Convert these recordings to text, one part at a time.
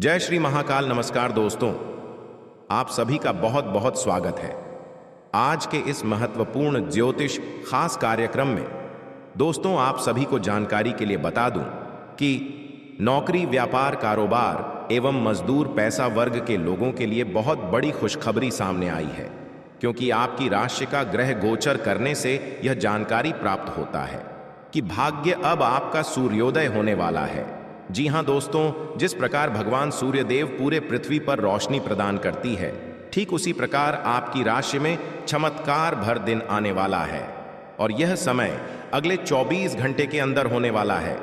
जय श्री महाकाल। नमस्कार दोस्तों, आप सभी का बहुत बहुत स्वागत है आज के इस महत्वपूर्ण ज्योतिष खास कार्यक्रम में। दोस्तों, आप सभी को जानकारी के लिए बता दूं कि नौकरी, व्यापार, कारोबार एवं मजदूर पैसा वर्ग के लोगों के लिए बहुत बड़ी खुशखबरी सामने आई है, क्योंकि आपकी राशि का ग्रह गोचर करने से यह जानकारी प्राप्त होता है कि भाग्य अब आपका सूर्योदय होने वाला है। जी हां दोस्तों, जिस प्रकार भगवान सूर्यदेव पूरे पृथ्वी पर रोशनी प्रदान करती है, ठीक उसी प्रकार आपकी राशि में चमत्कार भर दिन आने वाला है और यह समय अगले 24 घंटे के अंदर होने वाला है।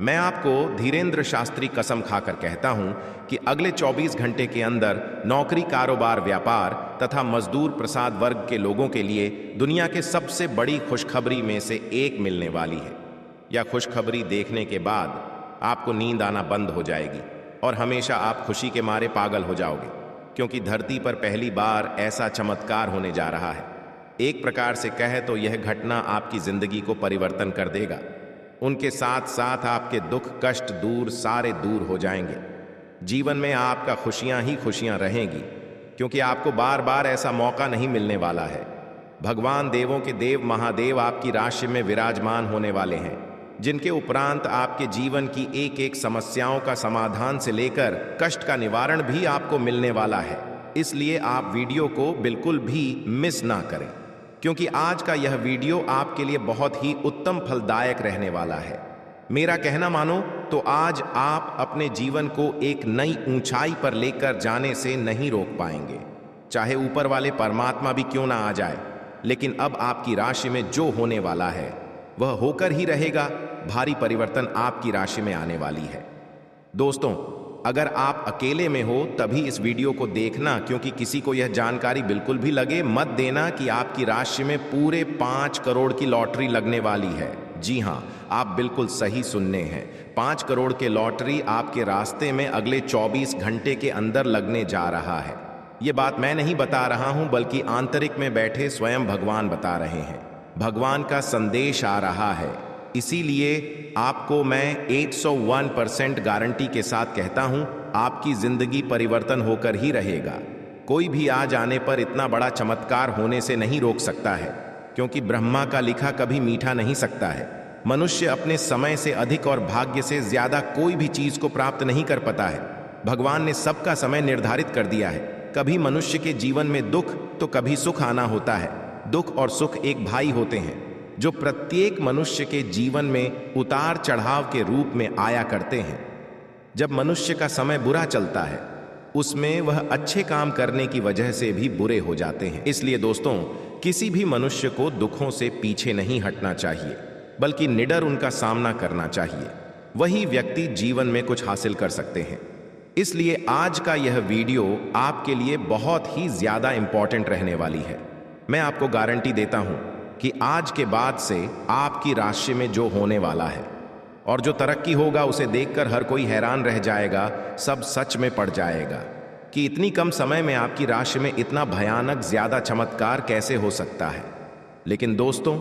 मैं आपको धीरेन्द्र शास्त्री कसम खाकर कहता हूं कि अगले 24 घंटे के अंदर नौकरी, कारोबार, व्यापार तथा मजदूर प्रसाद वर्ग के लोगों के लिए दुनिया के सबसे बड़ी खुशखबरी में से एक मिलने वाली है। यह खुशखबरी देखने के बाद आपको नींद आना बंद हो जाएगी और हमेशा आप खुशी के मारे पागल हो जाओगे, क्योंकि धरती पर पहली बार ऐसा चमत्कार होने जा रहा है। एक प्रकार से कहे तो यह घटना आपकी जिंदगी को परिवर्तन कर देगा। उनके साथ साथ आपके दुख, कष्ट सारे दूर हो जाएंगे। जीवन में आपका खुशियां ही खुशियां रहेंगी, क्योंकि आपको बार बार ऐसा मौका नहीं मिलने वाला है। भगवान देवों के देव महादेव आपकी राशि में विराजमान होने वाले हैं, जिनके उपरांत आपके जीवन की एक एक समस्याओं का समाधान से लेकर कष्ट का निवारण भी आपको मिलने वाला है। इसलिए आप वीडियो को बिल्कुल भी मिस ना करें, क्योंकि आज का यह वीडियो आपके लिए बहुत ही उत्तम फलदायक रहने वाला है। मेरा कहना मानो तो आज आप अपने जीवन को एक नई ऊंचाई पर लेकर जाने से नहीं रोक पाएंगे, चाहे ऊपर वाले परमात्मा भी क्यों ना आ जाए। लेकिन अब आपकी राशि में जो होने वाला है वह होकर ही रहेगा। भारी परिवर्तन आपकी राशि में आने वाली है। दोस्तों, अगर आप अकेले में हो तभी इस वीडियो को देखना, क्योंकि किसी को यह जानकारी बिल्कुल भी लगे मत देना कि आपकी राशि में पूरे 5 करोड़ की लॉटरी लगने वाली है। जी हां, आप बिल्कुल सही सुनने हैं। 5 करोड़ के लॉटरी आपके रास्ते में अगले 24 घंटे के अंदर लगने जा रहा है। ये बात मैं नहीं बता रहा हूं, बल्कि आंतरिक में बैठे स्वयं भगवान बता रहे हैं। भगवान का संदेश आ रहा है, इसीलिए आपको मैं 101% गारंटी के साथ कहता हूं, आपकी जिंदगी परिवर्तन होकर ही रहेगा। कोई भी आज आने पर इतना बड़ा चमत्कार होने से नहीं रोक सकता है, क्योंकि ब्रह्मा का लिखा कभी मीठा नहीं सकता है। मनुष्य अपने समय से अधिक और भाग्य से ज्यादा कोई भी चीज को प्राप्त नहीं कर पाता है। भगवान ने सबका समय निर्धारित कर दिया है। कभी मनुष्य के जीवन में दुख तो कभी सुख आना होता है। दुख और सुख एक भाई होते हैं, जो प्रत्येक मनुष्य के जीवन में उतार चढ़ाव के रूप में आया करते हैं। जब मनुष्य का समय बुरा चलता है, उसमें वह अच्छे काम करने की वजह से भी बुरे हो जाते हैं। इसलिए दोस्तों, किसी भी मनुष्य को दुखों से पीछे नहीं हटना चाहिए, बल्कि निडर उनका सामना करना चाहिए। वही व्यक्ति जीवन में कुछ हासिल कर सकते हैं। इसलिए आज का यह वीडियो आपके लिए बहुत ही ज्यादा इंपॉर्टेंट रहने वाली है। मैं आपको गारंटी देता हूं कि आज के बाद से आपकी राशि में जो होने वाला है और जो तरक्की होगा, उसे देखकर हर कोई हैरान रह जाएगा। सब सच में पड़ जाएगा कि इतनी कम समय में आपकी राशि में इतना भयानक ज्यादा चमत्कार कैसे हो सकता है। लेकिन दोस्तों,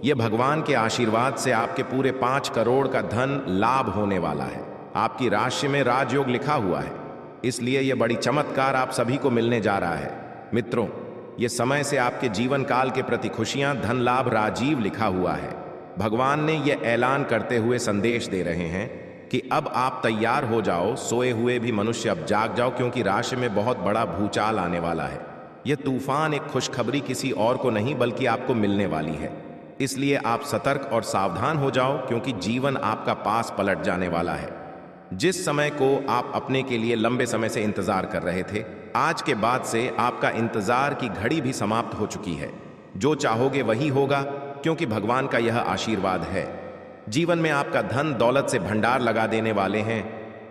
यह भगवान के आशीर्वाद से आपके पूरे 5 करोड़ का धन लाभ होने वाला है। आपकी राशि में राजयोग लिखा हुआ है, इसलिए यह बड़ी चमत्कार आप सभी को मिलने जा रहा है। मित्रों, ये समय से आपके जीवन काल के प्रति खुशियां, धन लाभ, राजीव लिखा हुआ है। भगवान ने यह ऐलान करते हुए संदेश दे रहे हैं कि अब आप तैयार हो जाओ। सोए हुए भी मनुष्य अब जाग जाओ, क्योंकि राशि में बहुत बड़ा भूचाल आने वाला है। यह तूफान एक खुशखबरी किसी और को नहीं बल्कि आपको मिलने वाली है। इसलिए आप सतर्क और सावधान हो जाओ, क्योंकि जीवन आपका पास पलट जाने वाला है। जिस समय को आप अपने के लिए लंबे समय से इंतजार कर रहे थे, आज के बाद से आपका इंतजार की घड़ी भी समाप्त हो चुकी है। जो चाहोगे वही होगा, क्योंकि भगवान का यह आशीर्वाद है। जीवन में आपका धन दौलत से भंडार लगा देने वाले हैं।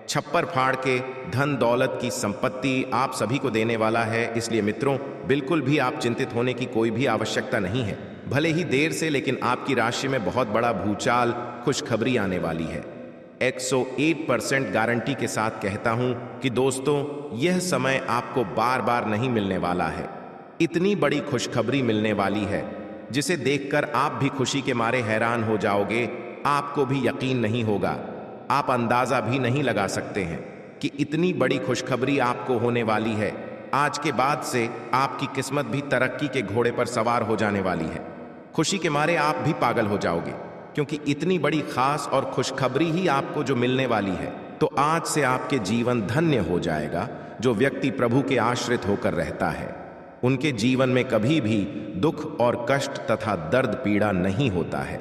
छप्पर फाड़ के धन दौलत की संपत्ति आप सभी को देने वाला है। इसलिए मित्रों, बिल्कुल भी आप चिंतित होने की कोई भी आवश्यकता नहीं है। भले ही देर से, लेकिन आपकी राशि में बहुत बड़ा भूचाल, खुशखबरी आने वाली है। 101% गारंटी के साथ कहता हूं कि दोस्तों, यह समय आपको बार बार नहीं मिलने वाला है। इतनी बड़ी खुशखबरी मिलने वाली है, जिसे देखकर आप भी खुशी के मारे हैरान हो जाओगे। आपको भी यकीन नहीं होगा, आप अंदाजा भी नहीं लगा सकते हैं। कि इतनी बड़ी खुशखबरी आपको होने वाली है। आज के बाद से आपकी किस्मत भी तरक्की के घोड़े पर सवार हो जाने वाली है। खुशी के मारे आप भी पागल हो जाओगे, क्योंकि इतनी बड़ी खास और खुशखबरी ही आपको जो मिलने वाली है। तो आज से आपके जीवन धन्य हो जाएगा। जो व्यक्ति प्रभु के आश्रित होकर रहता है, उनके जीवन में कभी भी दुख और कष्ट तथा दर्द पीड़ा नहीं होता है,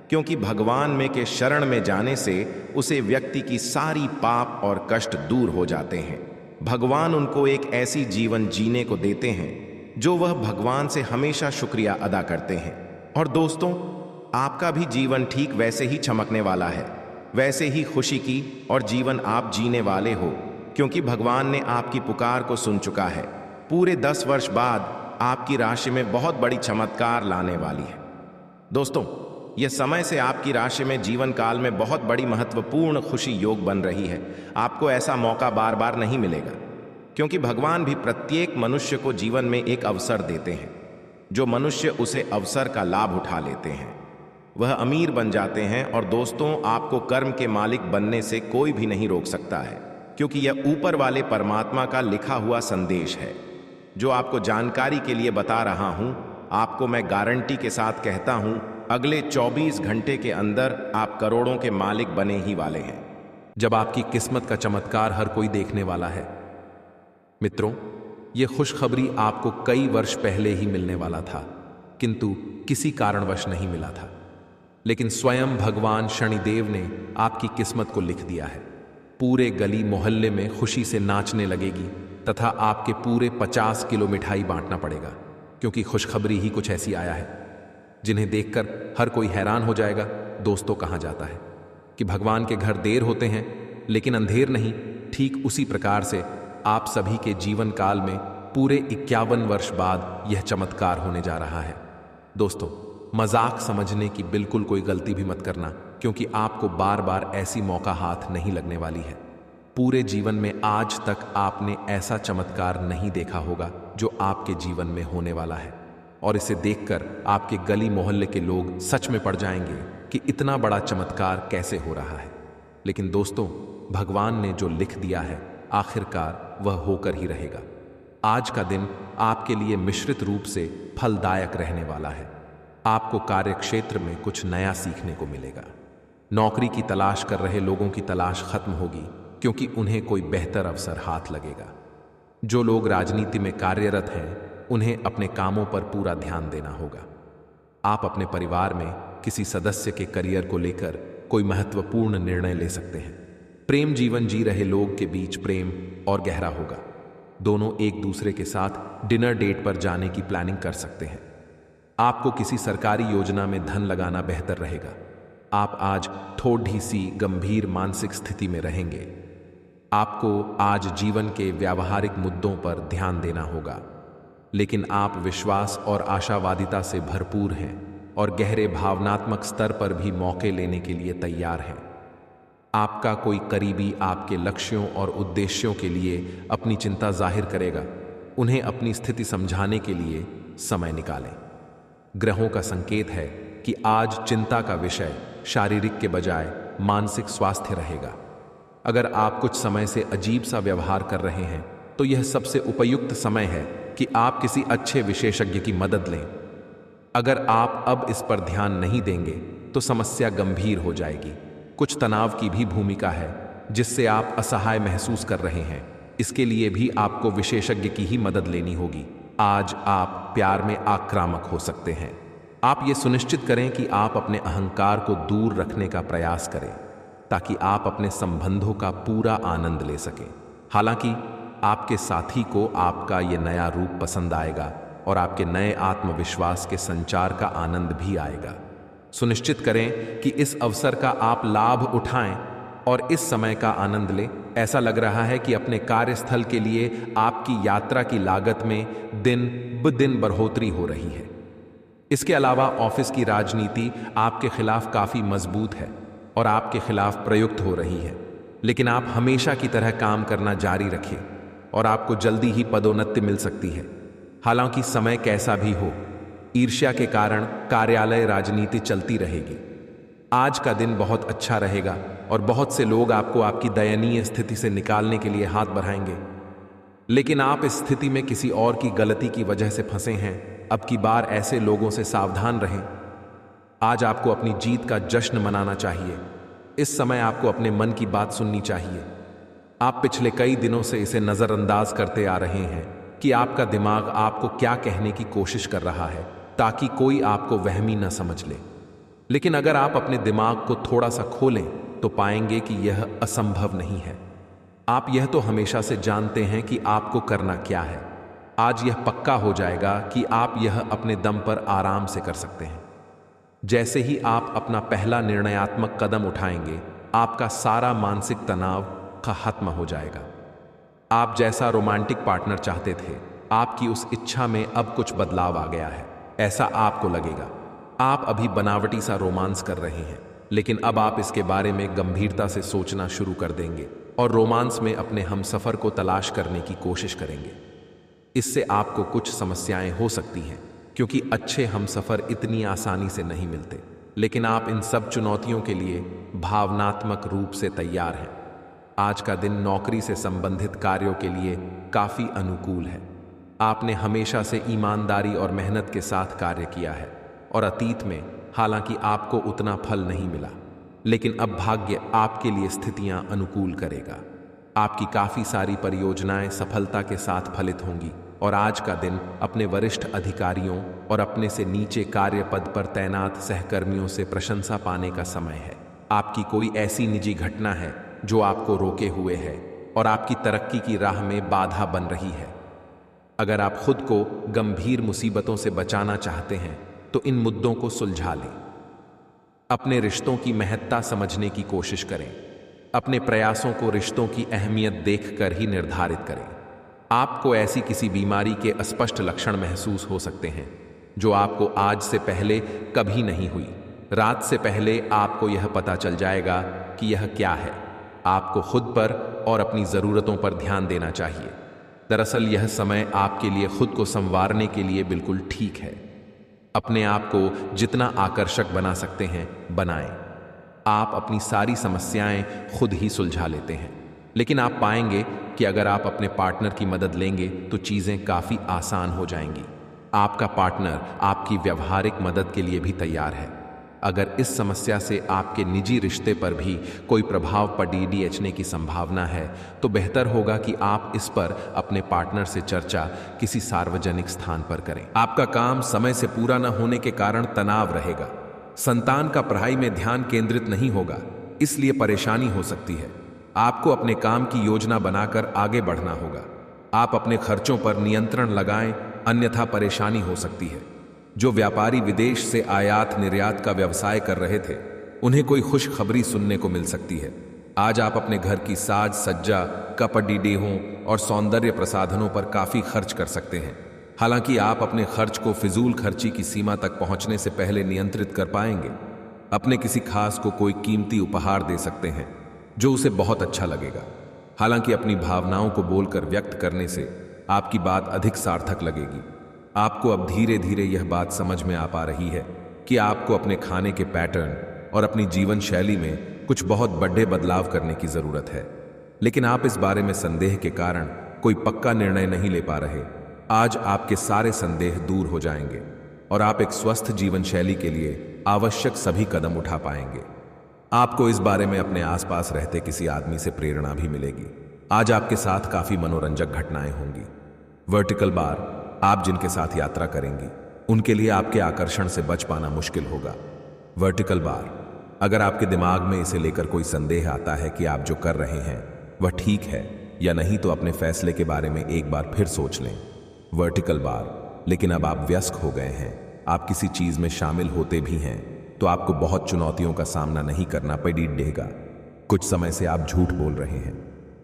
क्योंकि भगवान में के शरण में जाने से उसे व्यक्ति की सारी पाप और कष्ट दूर हो जाते हैं। भगवान उनको एक ऐसी जीवन जीने को देते हैं जो वह भगवान से हमेशा शुक्रिया अदा करते हैं। और दोस्तों, आपका भी जीवन ठीक वैसे ही चमकने वाला है, वैसे ही खुशी की और जीवन आप जीने वाले हो, क्योंकि भगवान ने आपकी पुकार को सुन चुका है। पूरे 10 वर्ष बाद आपकी राशि में बहुत बड़ी चमत्कार लाने वाली है। दोस्तों, यह समय से आपकी राशि में जीवन काल में बहुत बड़ी महत्वपूर्ण खुशी योग बन रही है। आपको ऐसा मौका बार बार नहीं मिलेगा, क्योंकि भगवान भी प्रत्येक मनुष्य को जीवन में एक अवसर देते हैं। जो मनुष्य उसे अवसर का लाभ उठा लेते हैं, वह अमीर बन जाते हैं। और दोस्तों, आपको कर्म के मालिक बनने से कोई भी नहीं रोक सकता है, क्योंकि यह ऊपर वाले परमात्मा का लिखा हुआ संदेश है जो आपको जानकारी के लिए बता रहा हूं। आपको मैं गारंटी के साथ कहता हूं, अगले 24 घंटे के अंदर आप करोड़ों के मालिक बने ही वाले हैं। जब आपकी किस्मत का चमत्कार हर कोई देखने वाला है। मित्रों, यह खुशखबरी आपको कई वर्ष पहले ही मिलने वाला था, किंतु किसी कारणवश नहीं मिला था। लेकिन स्वयं भगवान शनिदेव ने आपकी किस्मत को लिख दिया है। पूरे गली मोहल्ले में खुशी से नाचने लगेगी तथा आपके पूरे 50 किलो मिठाई बांटना पड़ेगा, क्योंकि खुशखबरी ही कुछ ऐसी आया है जिन्हें देखकर हर कोई हैरान हो जाएगा। दोस्तों, कहा जाता है कि भगवान के घर देर होते हैं लेकिन अंधेर नहीं। ठीक उसी प्रकार से आप सभी के जीवन काल में पूरे 51 वर्ष बाद यह चमत्कार होने जा रहा है। दोस्तों, मजाक समझने की बिल्कुल कोई गलती भी मत करना, क्योंकि आपको बार बार ऐसी मौका हाथ नहीं लगने वाली है। पूरे जीवन में आज तक आपने ऐसा चमत्कार नहीं देखा होगा जो आपके जीवन में होने वाला है, और इसे देखकर आपके गली मोहल्ले के लोग सच में पड़ जाएंगे कि इतना बड़ा चमत्कार कैसे हो रहा है। लेकिन दोस्तों, भगवान ने जो लिख दिया है, आखिरकार वह होकर ही रहेगा। आज का दिन आपके लिए मिश्रित रूप से फलदायक रहने वाला है। आपको कार्यक्षेत्र में कुछ नया सीखने को मिलेगा। नौकरी की तलाश कर रहे लोगों की तलाश खत्म होगी, क्योंकि उन्हें कोई बेहतर अवसर हाथ लगेगा। जो लोग राजनीति में कार्यरत हैं, उन्हें अपने कामों पर पूरा ध्यान देना होगा। आप अपने परिवार में किसी सदस्य के करियर को लेकर कोई महत्वपूर्ण निर्णय ले सकते हैं। प्रेम जीवन जी रहे लोग के बीच प्रेम और गहरा होगा। दोनों एक दूसरे के साथ डिनर डेट पर जाने की प्लानिंग कर सकते हैं। आपको किसी सरकारी योजना में धन लगाना बेहतर रहेगा। आप आज थोड़ी सी गंभीर मानसिक स्थिति में रहेंगे। आपको आज जीवन के व्यावहारिक मुद्दों पर ध्यान देना होगा, लेकिन आप विश्वास और आशावादिता से भरपूर हैं और गहरे भावनात्मक स्तर पर भी मौके लेने के लिए तैयार हैं। आपका कोई करीबी आपके लक्ष्यों और उद्देश्यों के लिए अपनी चिंता जाहिर करेगा। उन्हें अपनी स्थिति समझाने के लिए समय निकालें। ग्रहों का संकेत है कि आज चिंता का विषय शारीरिक के बजाय मानसिक स्वास्थ्य रहेगा। अगर आप कुछ समय से अजीब सा व्यवहार कर रहे हैं, तो यह सबसे उपयुक्त समय है कि आप किसी अच्छे विशेषज्ञ की मदद लें। अगर आप अब इस पर ध्यान नहीं देंगे तो समस्या गंभीर हो जाएगी। कुछ तनाव की भी भूमिका है जिससे आप असहाय महसूस कर रहे हैं। इसके लिए भी आपको विशेषज्ञ की ही मदद लेनी होगी। आज आप प्यार में आक्रामक हो सकते हैं। आप ये सुनिश्चित करें कि आप अपने अहंकार को दूर रखने का प्रयास करें, ताकि आप अपने संबंधों का पूरा आनंद ले सकें। हालांकि आपके साथी को आपका ये नया रूप पसंद आएगा और आपके नए आत्मविश्वास के संचार का आनंद भी आएगा। सुनिश्चित करें कि इस अवसर का आप लाभ उठाएं और इस समय का आनंद लें। ऐसा लग रहा है कि अपने कार्यस्थल के लिए आपकी यात्रा की लागत में दिन ब दिन बढ़ोतरी हो रही है। इसके अलावा ऑफिस की राजनीति आपके खिलाफ काफी मजबूत है और आपके खिलाफ प्रयुक्त हो रही है, लेकिन आप हमेशा की तरह काम करना जारी रखें और आपको जल्दी ही पदोन्नति मिल सकती है। हालांकि समय कैसा भी हो, ईर्ष्या के कारण कार्यालय राजनीति चलती रहेगी। आज का दिन बहुत अच्छा रहेगा और बहुत से लोग आपको आपकी दयनीय स्थिति से निकालने के लिए हाथ बढ़ाएंगे। लेकिन आप इस स्थिति में किसी और की गलती की वजह से फंसे हैं। अब की बार ऐसे लोगों से सावधान रहें। आज आपको अपनी जीत का जश्न मनाना चाहिए। इस समय आपको अपने मन की बात सुननी चाहिए। आप पिछले कई दिनों से इसे नजरअंदाज करते आ रहे हैं कि आपका दिमाग आपको क्या कहने की कोशिश कर रहा है ताकि कोई आपको वहमी न समझ ले। लेकिन अगर आप अपने दिमाग को थोड़ा सा खोलें तो पाएंगे कि यह असंभव नहीं है। आप यह तो हमेशा से जानते हैं कि आपको करना क्या है। आज यह पक्का हो जाएगा कि आप यह अपने दम पर आराम से कर सकते हैं। जैसे ही आप अपना पहला निर्णयात्मक कदम उठाएंगे, आपका सारा मानसिक तनाव खत्म हो जाएगा। आप जैसा रोमांटिक पार्टनर चाहते थे, आपकी उस इच्छा में अब कुछ बदलाव आ गया है, ऐसा आपको लगेगा। आप अभी बनावटी सा रोमांस कर रहे हैं, लेकिन अब आप इसके बारे में गंभीरता से सोचना शुरू कर देंगे और रोमांस में अपने हमसफर को तलाश करने की कोशिश करेंगे। इससे आपको कुछ समस्याएं हो सकती हैं, क्योंकि अच्छे हमसफर इतनी आसानी से नहीं मिलते। लेकिन आप इन सब चुनौतियों के लिए भावनात्मक रूप से तैयार हैं। आज का दिन नौकरी से संबंधित कार्यों के लिए काफी अनुकूल है। आपने हमेशा से ईमानदारी और मेहनत के साथ कार्य किया है और अतीत में हालांकि आपको उतना फल नहीं मिला, लेकिन अब भाग्य आपके लिए स्थितियां अनुकूल करेगा। आपकी काफी सारी परियोजनाएं सफलता के साथ फलित होंगी और आज का दिन अपने वरिष्ठ अधिकारियों और अपने से नीचे कार्य पद पर तैनात सहकर्मियों से प्रशंसा पाने का समय है। आपकी कोई ऐसी निजी घटना है जो आपको रोके हुए है और आपकी तरक्की की राह में बाधा बन रही है। अगर आप खुद को गंभीर मुसीबतों से बचाना चाहते हैं तो इन मुद्दों को सुलझा लें। अपने रिश्तों की महत्ता समझने की कोशिश करें। अपने प्रयासों को रिश्तों की अहमियत देखकर ही निर्धारित करें। आपको ऐसी किसी बीमारी के अस्पष्ट लक्षण महसूस हो सकते हैं जो आपको आज से पहले कभी नहीं हुई। रात से पहले आपको यह पता चल जाएगा कि यह क्या है। आपको खुद पर और अपनी ज़रूरतों पर ध्यान देना चाहिए। दरअसल यह समय आपके लिए खुद को संवारने के लिए बिल्कुल ठीक है। अपने आप को जितना आकर्षक बना सकते हैं बनाएं। आप अपनी सारी समस्याएं खुद ही सुलझा लेते हैं, लेकिन आप पाएंगे कि अगर आप अपने पार्टनर की मदद लेंगे तो चीजें काफी आसान हो जाएंगी। आपका पार्टनर आपकी व्यावहारिक मदद के लिए भी तैयार है। अगर इस समस्या से आपके निजी रिश्ते पर भी कोई प्रभाव पड़ने की संभावना है तो बेहतर होगा कि आप इस पर अपने पार्टनर से चर्चा किसी सार्वजनिक स्थान पर करें। आपका काम समय से पूरा न होने के कारण तनाव रहेगा। संतान का पढ़ाई में ध्यान केंद्रित नहीं होगा, इसलिए परेशानी हो सकती है। आपको अपने काम की योजना बनाकर आगे बढ़ना होगा। आप अपने खर्चों पर नियंत्रण लगाएं, अन्यथा परेशानी हो सकती है। जो व्यापारी विदेश से आयात निर्यात का व्यवसाय कर रहे थे, उन्हें कोई खुशखबरी सुनने को मिल सकती है। आज आप अपने घर की साज सज्जा, कपड़ेहों और सौंदर्य प्रसाधनों पर काफी खर्च कर सकते हैं। हालांकि आप अपने खर्च को फिजूल खर्ची की सीमा तक पहुंचने से पहले नियंत्रित कर पाएंगे। अपने किसी खास को कोई कीमती उपहार दे सकते हैं जो उसे बहुत अच्छा लगेगा। हालांकि अपनी भावनाओं को बोलकर व्यक्त करने से आपकी बात अधिक सार्थक लगेगी। आपको अब धीरे धीरे यह बात समझ में आ पा रही है कि आपको अपने खाने के पैटर्न और अपनी जीवन शैली में कुछ बहुत बड़े बदलाव करने की जरूरत है, लेकिन आप इस बारे में संदेह के कारण कोई पक्का निर्णय नहीं ले पा रहे। आज आपके सारे संदेह दूर हो जाएंगे और आप एक स्वस्थ जीवन शैली के लिए आवश्यक सभी कदम उठा पाएंगे। आपको इस बारे में अपने आसपास रहते किसी आदमी से प्रेरणा भी मिलेगी। आज आपके साथ काफी मनोरंजक घटनाएं होंगी। वर्टिकल बार, आप जिनके साथ यात्रा करेंगी उनके लिए आपके आकर्षण से बच पाना मुश्किल होगा। वर्टिकल बार, अगर आपके दिमाग में इसे लेकर कोई संदेह आता है कि आप जो कर रहे हैं वह ठीक है या नहीं, तो अपने फैसले के बारे में एक बार फिर सोच लें। वर्टिकल बार, लेकिन अब आप व्यस्क हो गए हैं, आप किसी चीज में शामिल होते भी हैं तो आपको बहुत चुनौतियों का सामना नहीं करना पड़ेगा। कुछ समय से आप झूठ बोल रहे हैं।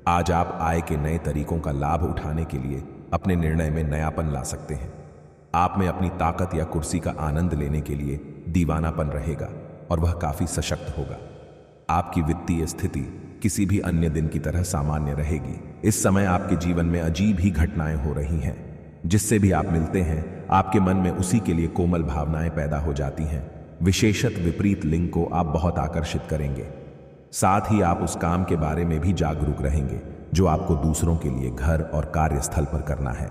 आज आप आय के नए तरीकों का लाभ उठाने के लिए अपने निर्णय में नयापन ला सकते हैं। आप में अपनी ताकत या कुर्सी का आनंद लेने के लिए दीवानापन रहेगा और वह काफी सशक्त होगा। आपकी वित्तीय स्थिति किसी भी अन्य दिन की तरह सामान्य रहेगी। इस समय आपके जीवन में अजीब ही घटनाएं हो रही हैं। जिससे भी आप मिलते हैं आपके मन में उसी के लिए कोमल भावनाएं पैदा हो जाती हैं। विशेषत विपरीत लिंग को आप बहुत आकर्षित करेंगे। साथ ही आप उस काम के बारे में भी जागरूक रहेंगे जो आपको दूसरों के लिए घर और कार्यस्थल पर करना है।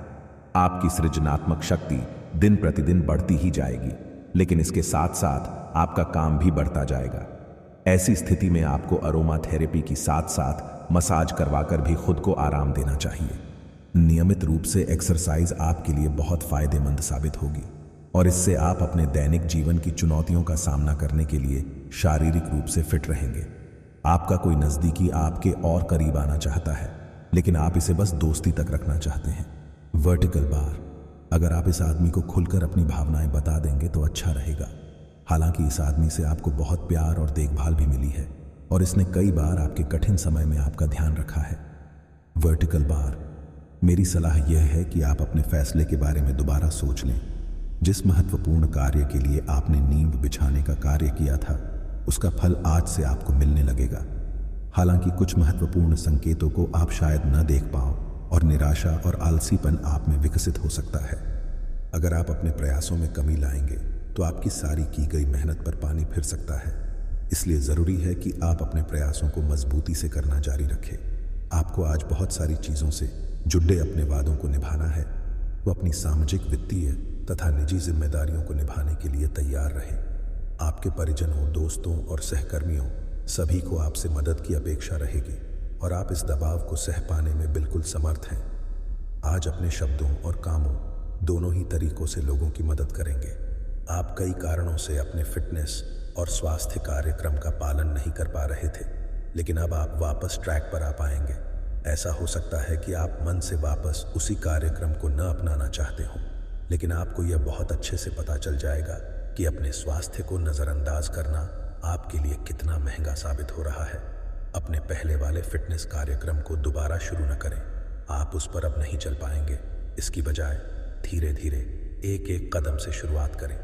आपकी सृजनात्मक शक्ति दिन प्रतिदिन बढ़ती ही जाएगी, लेकिन इसके साथ साथ आपका काम भी बढ़ता जाएगा। ऐसी स्थिति में आपको अरोमा थेरेपी की साथ साथ मसाज करवाकर भी खुद को आराम देना चाहिए। नियमित रूप से एक्सरसाइज आपके लिए बहुत फायदेमंद साबित होगी और इससे आप अपने दैनिक जीवन की चुनौतियों का सामना करने के लिए शारीरिक रूप से फिट रहेंगे। आपका कोई नज़दीकी आपके और करीब आना चाहता है, लेकिन आप इसे बस दोस्ती तक रखना चाहते हैं। वर्टिकल बार, अगर आप इस आदमी को खुलकर अपनी भावनाएं बता देंगे तो अच्छा रहेगा। हालांकि इस आदमी से आपको बहुत प्यार और देखभाल भी मिली है और इसने कई बार आपके कठिन समय में आपका ध्यान रखा है। वर्टिकल बार, मेरी सलाह यह है कि आप अपने फैसले के बारे में दोबारा सोच लें। जिस महत्वपूर्ण कार्य के लिए आपने नींव बिछाने का कार्य किया था, उसका फल आज से आपको मिलने लगेगा। हालांकि कुछ महत्वपूर्ण संकेतों को आप शायद न देख पाओ और निराशा और आलसीपन आप में विकसित हो सकता है। अगर आप अपने प्रयासों में कमी लाएंगे तो आपकी सारी की गई मेहनत पर पानी फिर सकता है। इसलिए ज़रूरी है कि आप अपने प्रयासों को मजबूती से करना जारी रखें। आपको आज बहुत सारी चीज़ों से जुड़े अपने वादों को निभाना है। वो अपनी सामाजिक, वित्तीय तथा निजी जिम्मेदारियों को निभाने के लिए तैयार रहें। आपके परिजनों, दोस्तों और सहकर्मियों सभी को आपसे मदद की अपेक्षा रहेगी और आप इस दबाव को सह पाने में बिल्कुल समर्थ हैं। आज अपने शब्दों और कामों दोनों ही तरीकों से लोगों की मदद करेंगे। आप कई कारणों से अपने फिटनेस और स्वास्थ्य कार्यक्रम का पालन नहीं कर पा रहे थे, लेकिन अब आप वापस ट्रैक पर आ पाएंगे। ऐसा हो सकता है कि आप मन से वापस उसी कार्यक्रम को न अपनाना चाहते हों, लेकिन आपको यह बहुत अच्छे से पता चल जाएगा कि अपने स्वास्थ्य को नज़रअंदाज करना आपके लिए कितना महंगा साबित हो रहा है। अपने पहले वाले फिटनेस कार्यक्रम को दोबारा शुरू न करें। आप उस पर अब नहीं चल पाएंगे। इसकी बजाय धीरे धीरे एक एक कदम से शुरुआत करें।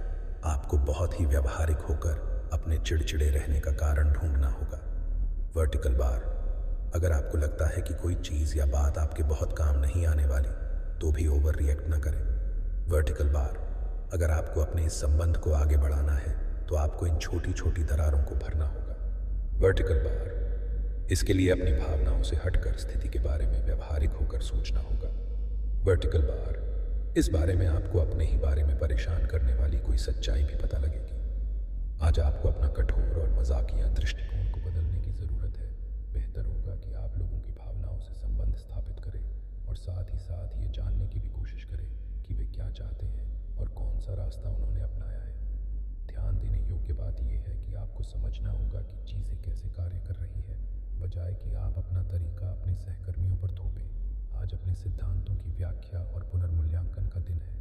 आपको बहुत ही व्यवहारिक होकर अपने चिड़चिड़े रहने का कारण ढूंढना होगा। वर्टिकल बार, अगर आपको लगता है कि कोई चीज़ या बात आपके बहुत काम नहीं आने वाली, तो भी ओवर रिएक्ट न करें। वर्टिकल बार, अगर आपको अपने इस संबंध को आगे बढ़ाना है तो आपको इन छोटी छोटी दरारों को भरना होगा। वर्टिकल बार, इसके लिए अपनी भावनाओं से हटकर स्थिति के बारे में व्यवहारिक होकर सोचना होगा। वर्टिकल बार, इस बारे में आपको अपने ही बारे में परेशान करने वाली कोई सच्चाई भी पता लगेगी। आज आपको अपना कठोर और मजाकिया दृष्टिकोण को बदलने की ज़रूरत है। बेहतर होगा कि आप लोगों की भावनाओं से संबंध स्थापित करें और साथ ही साथ ये जानने की भी कोशिश करें कि वे क्या चाहते हैं और कौन सा रास्ता उन्होंने अपनाया है। ध्यान देने योग्य बात यह है कि आपको समझना होगा कि चीज़ें कैसे कार्य कर रही है, बजाय कि आप अपना तरीका अपने सहकर्मियों पर थोपें। आज अपने सिद्धांतों की व्याख्या और पुनर्मूल्यांकन का दिन है।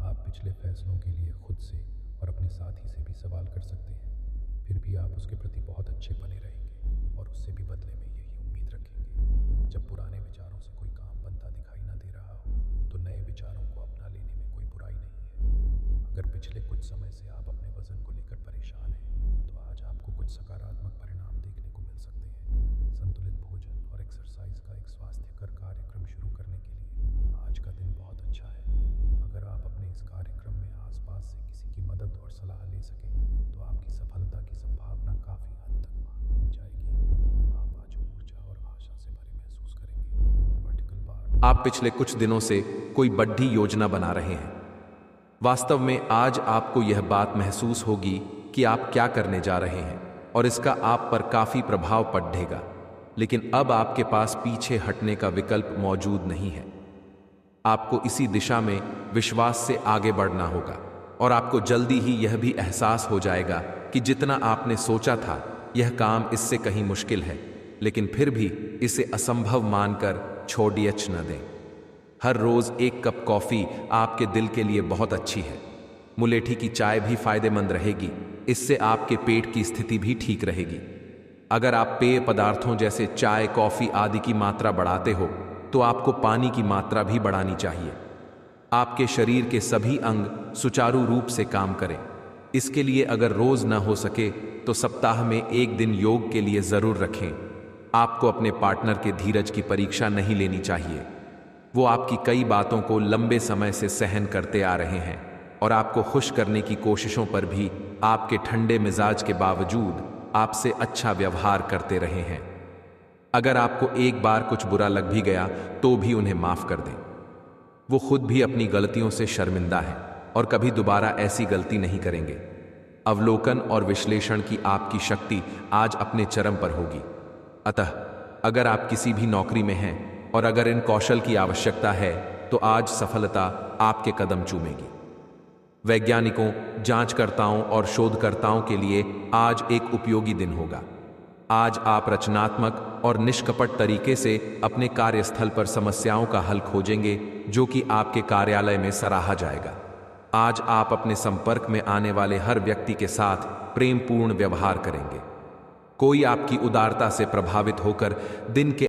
आप पिछले फैसलों के लिए खुद से और अपने साथी से भी सवाल कर सकते हैं। फिर भी आप उसके प्रति बहुत अच्छे बने रहेंगे और उससे भी बदले में यही उम्मीद रखेंगे। जब पुराने विचारों से कोई काम बनता दिखाई ना दे रहा हो, तो नए विचारों को अपना लेने में कोई बुराई नहीं है। अगर पिछले कुछ समय से आप अपने वजन को लेकर परेशान हैं, तो आज आपको कुछ सकारात्मक परिणाम देखने को मिल सकते हैं। संतुलित भोजन और एक्सरसाइज का एक स्वास्थ्यकर कार्यक्रम शुरू करने के लिए आज का दिन बहुत अच्छा है। अगर आप अपने इस कार्यक्रम में आसपास से किसी की मदद और सलाह ले सकें, तो आपकी सफलता की संभावना काफ़ी हद तक बढ़ जाएगी। आप आज ऊर्जा और आशा से भरे महसूस करेंगे। वर्टिकल बार, आप पिछले कुछ दिनों से कोई बड़ी योजना बना रहे हैं। वास्तव में आज आपको यह बात महसूस होगी कि आप क्या करने जा रहे हैं और इसका आप पर काफी प्रभाव पड़ेगा, लेकिन अब आपके पास पीछे हटने का विकल्प मौजूद नहीं है। आपको इसी दिशा में विश्वास से आगे बढ़ना होगा और आपको जल्दी ही यह भी एहसास हो जाएगा कि जितना आपने सोचा था यह काम इससे कहीं मुश्किल है, लेकिन फिर भी इसे असंभव मानकर छोड़िए न दें। हर रोज एक कप कॉफी आपके दिल के लिए बहुत अच्छी है। मुलेठी की चाय भी फायदेमंद रहेगी, इससे आपके पेट की स्थिति भी ठीक रहेगी। अगर आप पेय पदार्थों जैसे चाय, कॉफी आदि की मात्रा बढ़ाते हो, तो आपको पानी की मात्रा भी बढ़ानी चाहिए। आपके शरीर के सभी अंग सुचारू रूप से काम करें। इसके लिए अगर रोज न हो सके तो सप्ताह में एक दिन योग के लिए जरूर रखें। आपको अपने पार्टनर के धीरज की परीक्षा नहीं लेनी चाहिए। वो आपकी कई बातों को लंबे समय से सहन करते आ रहे हैं और आपको खुश करने की कोशिशों पर भी आपके ठंडे मिजाज के बावजूद आपसे अच्छा व्यवहार करते रहे हैं। अगर आपको एक बार कुछ बुरा लग भी गया तो भी उन्हें माफ कर दें। वो खुद भी अपनी गलतियों से शर्मिंदा हैं और कभी दोबारा ऐसी गलती नहीं करेंगे। अवलोकन और विश्लेषण की आपकी शक्ति आज अपने चरम पर होगी। अतः अगर आप किसी भी नौकरी में हैं और अगर इन कौशल की आवश्यकता है तो आज सफलता आपके कदम चूमेगी। वैज्ञानिकों, जांचकर्ताओं और शोधकर्ताओं के लिए आज एक उपयोगी दिन होगा। आज आप रचनात्मक और निष्कपट तरीके से अपने कार्यस्थल पर समस्याओं का हल खोजेंगे जो कि आपके कार्यालय में सराहा जाएगा। आज आप अपने संपर्क में आने वाले हर व्यक्ति के साथ प्रेमपूर्ण व्यवहार करेंगे। कोई आपकी उदारता से प्रभावित होकर दिन के